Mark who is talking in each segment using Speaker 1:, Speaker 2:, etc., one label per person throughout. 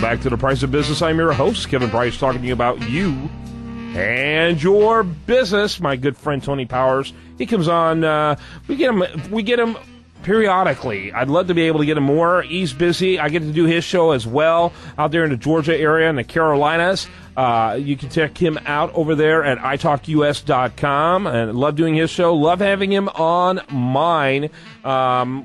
Speaker 1: back to The Price of Business. I'm your host, Kevin Price, talking to you about you and your business. My good friend Tony Powers, he comes on. We get him periodically. I'd love to be able to get him more. He's busy. I get to do his show as well out there in the Georgia area and the Carolinas. You can check him out over there at italkus.com, and love doing his show. Love having him on mine.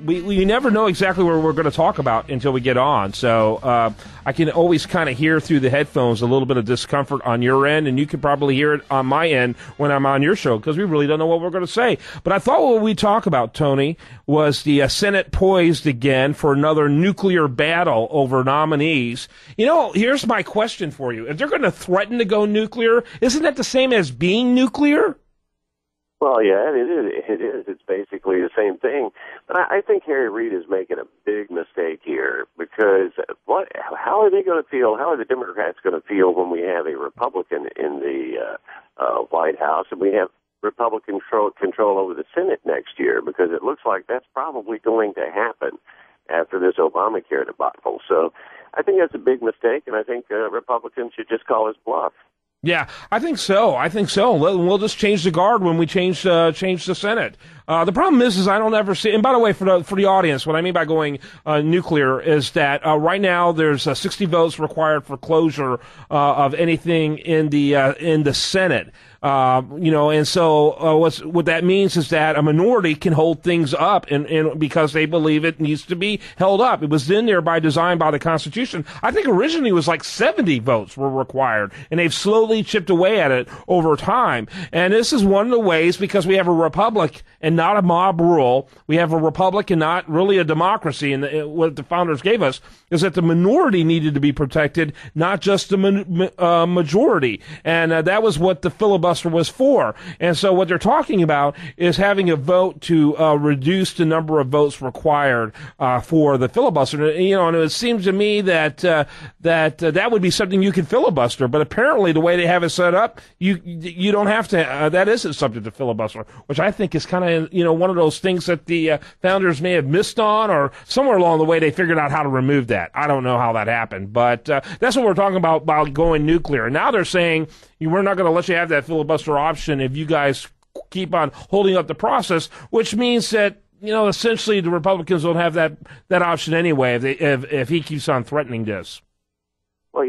Speaker 1: We never know exactly what we're going to talk about until we get on. So I can always kind of hear through the headphones a little bit of discomfort on your end, and you can probably hear it on my end when I'm on your show because we really don't know what we're going to say. But I thought what we'd talk about, Tony, was the Senate poised again for another nuclear battle over nominees. You know, here's my question for you. If they're going to threaten to go nuclear, isn't that the same as being nuclear?
Speaker 2: Well, yeah, it is. It's basically the same thing. But I think Harry Reid is making a big mistake here because how are they going to feel? How are the Democrats going to feel when we have a Republican in the White House and we have Republican control over the Senate next year? Because it looks like that's probably going to happen after this Obamacare debacle. So I think that's a big mistake, and I think Republicans should just call his bluff.
Speaker 1: Yeah, I think so. We'll just change the guard when we change the Senate. The problem is I don't ever see. And by the way, for the audience, what I mean by going nuclear is that right now there's 60 votes required for closure of anything in the Senate. And so what that means is that a minority can hold things up and because they believe it needs to be held up. It was in there by design by the Constitution. I think originally it was like 70 votes were required, and they've slowly chipped away at it over time. And this is one of the ways, because we have a republic and not a mob rule. We have a republic and not really a democracy. And what the founders gave us is that the minority needed to be protected, not just the majority. And that was what the filibuster was for. And so what they're talking about is having a vote to reduce the number of votes required for the filibuster. And it seems to me that that would be something you could filibuster. But apparently, the way they have it set up, you don't have to. That isn't subject to filibuster, which I think is kind of one of those things that the founders may have missed on, or somewhere along the way they figured out how to remove that. I don't know how that happened, but that's what we're talking about going nuclear. And now they're saying we're not going to let you have that filibuster option if you guys keep on holding up the process, which means that essentially the Republicans don't have that option anyway if he keeps on threatening this.
Speaker 2: Well,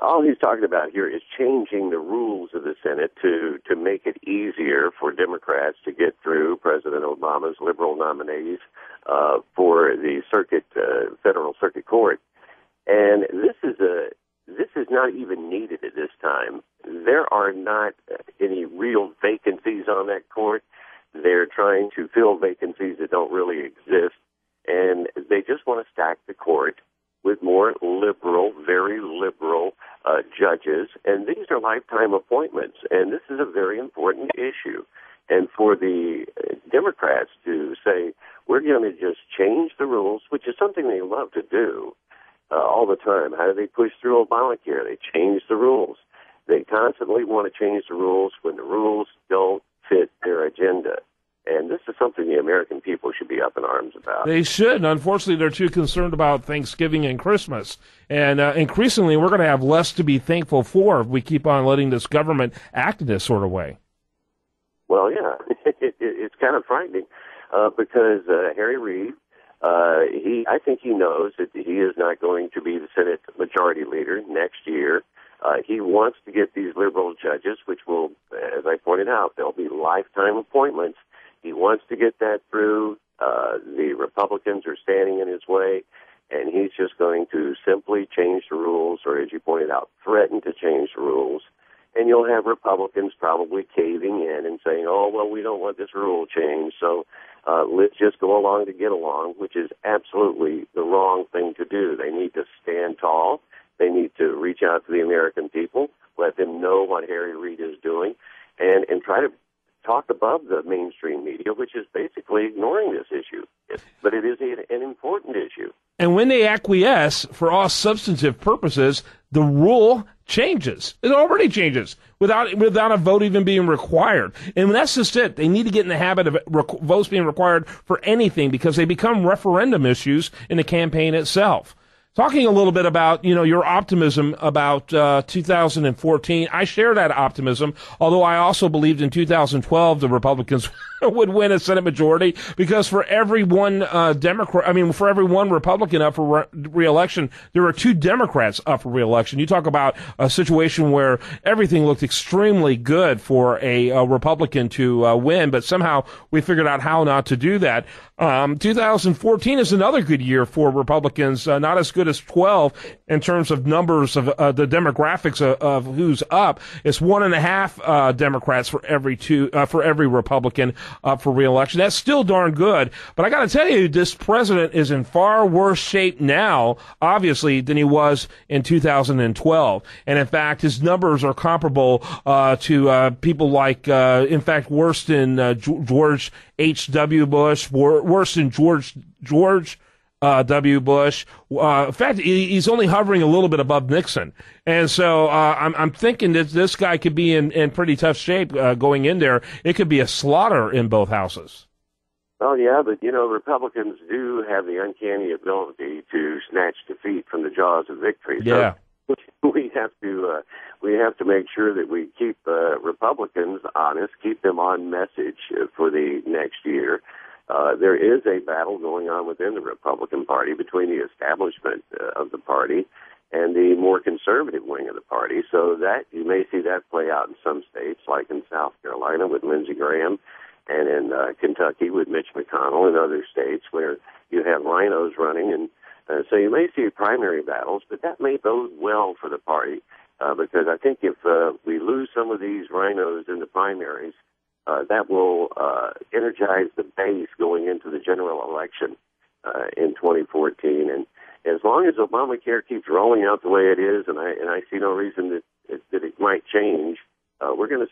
Speaker 2: all he's talking about here is changing the rules of the Senate to make it easier for Democrats to get through President Obama's liberal nominees for the federal circuit court. And this is not even needed at this time. There are not any real vacancies on that court. They're trying to fill vacancies that don't really exist, and they just want to stack the court with more liberal, very liberal judges, and these are lifetime appointments, and this is a very important issue. And for the Democrats to say, we're going to just change the rules, which is something they love to do all the time. How do they push through Obamacare? They change the rules. They constantly want to change the rules when the rules don't fit their agenda. And this is something the American people should be up in arms about.
Speaker 1: They should. Unfortunately, they're too concerned about Thanksgiving and Christmas. And increasingly, we're going to have less to be thankful for if we keep on letting this government act in this sort of way.
Speaker 2: Well, yeah, it's kind of frightening because Harry Reid, I think he knows that he is not going to be the Senate Majority Leader next year. He wants to get these liberal judges, which will, as I pointed out, they'll be lifetime appointments. He wants to get that through. The Republicans are standing in his way, and he's just going to simply change the rules, or as you pointed out, threaten to change the rules. And you'll have Republicans probably caving in and saying, oh, well, we don't want this rule changed, so let's just go along to get along, which is absolutely the wrong thing to do. They need to stand tall. They need to reach out to the American people, let them know what Harry Reid is doing, and try to talk above the mainstream media, which is basically ignoring this issue. But it is an important issue. And
Speaker 1: when they acquiesce for all substantive purposes, the rule changes. It already changes without a vote even being required. And that's just it. They need to get in the habit of votes being required for anything because they become referendum issues in the campaign itself. Talking a little bit about, your optimism about 2014, I share that optimism, although I also believed in 2012 the Republicans would win a Senate majority, because for every one for every one Republican up for re-election, there are two Democrats up for re-election. You talk about a situation where everything looked extremely good for a Republican to win, but somehow we figured out how not to do that. 2014 is another good year for Republicans, not as good as 12 in terms of numbers of the demographics of who's up. It's 1.5 Democrats for every Republican up for re-election. That's still darn good. But I got to tell you, this president is in far worse shape now, obviously, than he was in 2012. And in fact, his numbers are comparable to people like, in fact, worse than George H.W. Bush, worse than George W. Bush. In fact, he's only hovering a little bit above Nixon. And so I'm thinking that this guy could be in pretty tough shape going in there. It could be a slaughter in both houses.
Speaker 2: Oh, yeah, but, Republicans do have the uncanny ability to snatch defeat from the jaws of victory.
Speaker 1: Yeah.
Speaker 2: So we have to make sure that we keep Republicans honest, keep them on message for the next year. There is a battle going on within the Republican Party between the establishment of the party and the more conservative wing of the party. So that you may see that play out in some states, like in South Carolina with Lindsey Graham, and in Kentucky with Mitch McConnell, and other states where you have rhinos running. And so you may see primary battles, but that may bode well for the party because I think if we lose some of these rhinos in the primaries, that will energize the base going into the general election in 2014. And as long as Obamacare keeps rolling out the way it is, and I see no reason that it might change, we're going to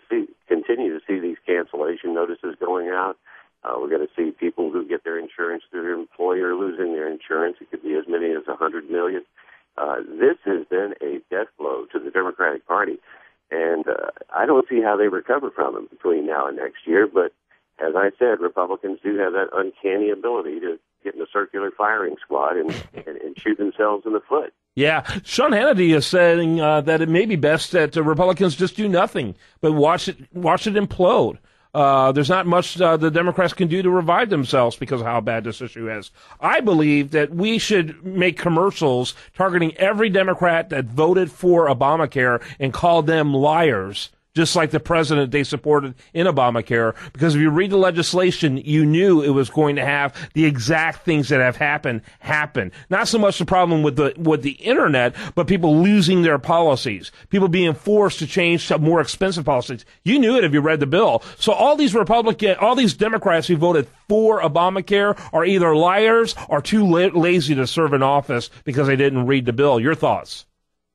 Speaker 2: continue to see these cancellation notices going out. We're going to see people who get their insurance through their employer losing their insurance. It could be as many as 100 million. This has been a death blow to the Democratic Party. And I don't see how they recover from it between now and next year. But as I said, Republicans do have that uncanny ability to get in a circular firing squad and shoot themselves in the foot.
Speaker 1: Yeah. Sean Hannity is saying that it may be best that Republicans just do nothing, but watch it implode. There's not much the Democrats can do to revive themselves because of how bad this issue is. I believe that we should make commercials targeting every Democrat that voted for Obamacare and call them liars, just like the president they supported in Obamacare, because if you read the legislation, you knew it was going to have the exact things that have happened happen. Not so much the problem with the internet, but people losing their policies, people being forced to change to more expensive policies. You knew it if you read the bill. So all these Democrats who voted for Obamacare are either liars or too lazy to serve in office because they didn't read the bill. Your thoughts?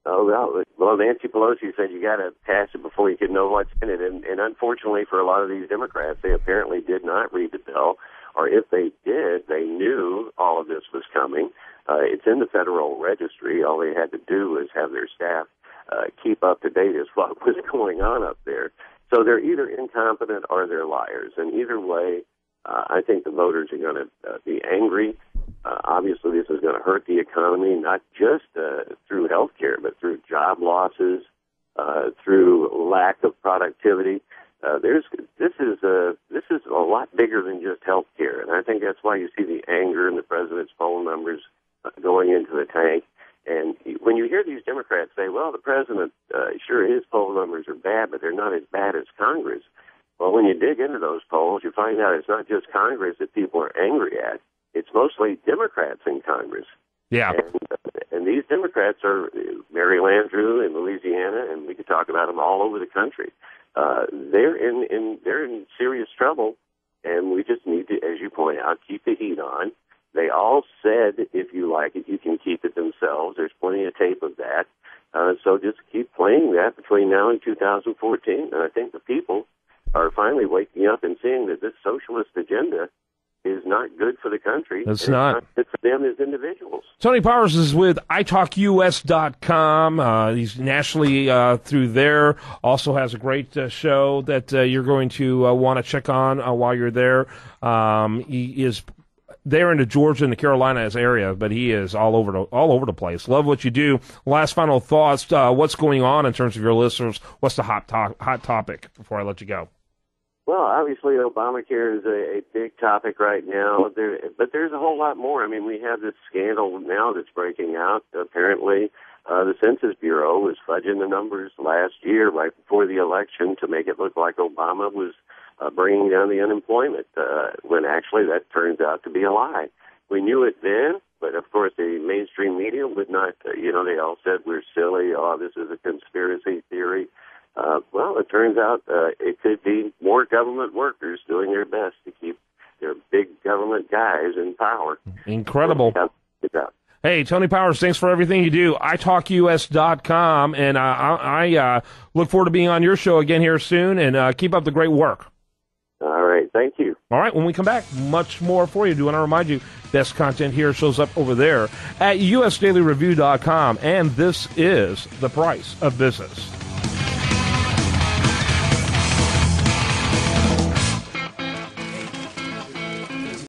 Speaker 2: Oh, well, Nancy Pelosi said you got to pass it before you can know what's in it. And unfortunately for a lot of these Democrats, they apparently did not read the bill. Or if they did, they knew all of this was coming. It's in the Federal Registry. All they had to do was have their staff keep up to date as what was going on up there. So they're either incompetent or they're liars. And either way, I think the voters are going to be angry. Obviously, this is going to hurt the economy, not just through health care, but through job losses, through lack of productivity. This is a lot bigger than just health care, and I think that's why you see the anger in the president's poll numbers going into the tank. And when you hear these Democrats say, well, the president, sure, his poll numbers are bad, but they're not as bad as Congress. Well, when you dig into those polls, you find out it's not just Congress that people are angry at. It's mostly Democrats in Congress.
Speaker 1: Yeah.
Speaker 2: And these Democrats are Mary Landrieu in Louisiana, and we could talk about them all over the country. They're in serious trouble, and we just need to, as you point out, keep the heat on. They all said, if you like it, you can keep it themselves. There's plenty of tape of that. So just keep playing that between now and 2014. And I think the people are finally waking up and seeing that this socialist agenda is not good for the country.
Speaker 1: It's not
Speaker 2: good for them as individuals.
Speaker 1: Tony Powers is with italkus.com. He's nationally through there. Also has a great show that you're going to want to check on while you're there. He is there into Georgia and the Carolinas area, but he is all over the place. Love what you do. Last final thoughts. What's going on in terms of your listeners? What's the hot topic before I let you go?
Speaker 2: Well, obviously, Obamacare is a big topic right now, but there's a whole lot more. I mean, we have this scandal now that's breaking out. Apparently, the Census Bureau was fudging the numbers last year, right before the election, to make it look like Obama was bringing down the unemployment, when actually that turns out to be a lie. We knew it then, but of course the mainstream media would not, they all said we're silly, this is a conspiracy theory. Well, it turns out it could be more government workers doing their best to keep their big government guys in power.
Speaker 1: Incredible. Hey, Tony Powers, thanks for everything you do. italkus.com, and I look forward to being on your show again here soon, and keep up the great work.
Speaker 2: All right, thank you.
Speaker 1: All right, when we come back, much more for you. Do want to remind you, best content here shows up over there at usdailyreview.com, and this is The Price of Business.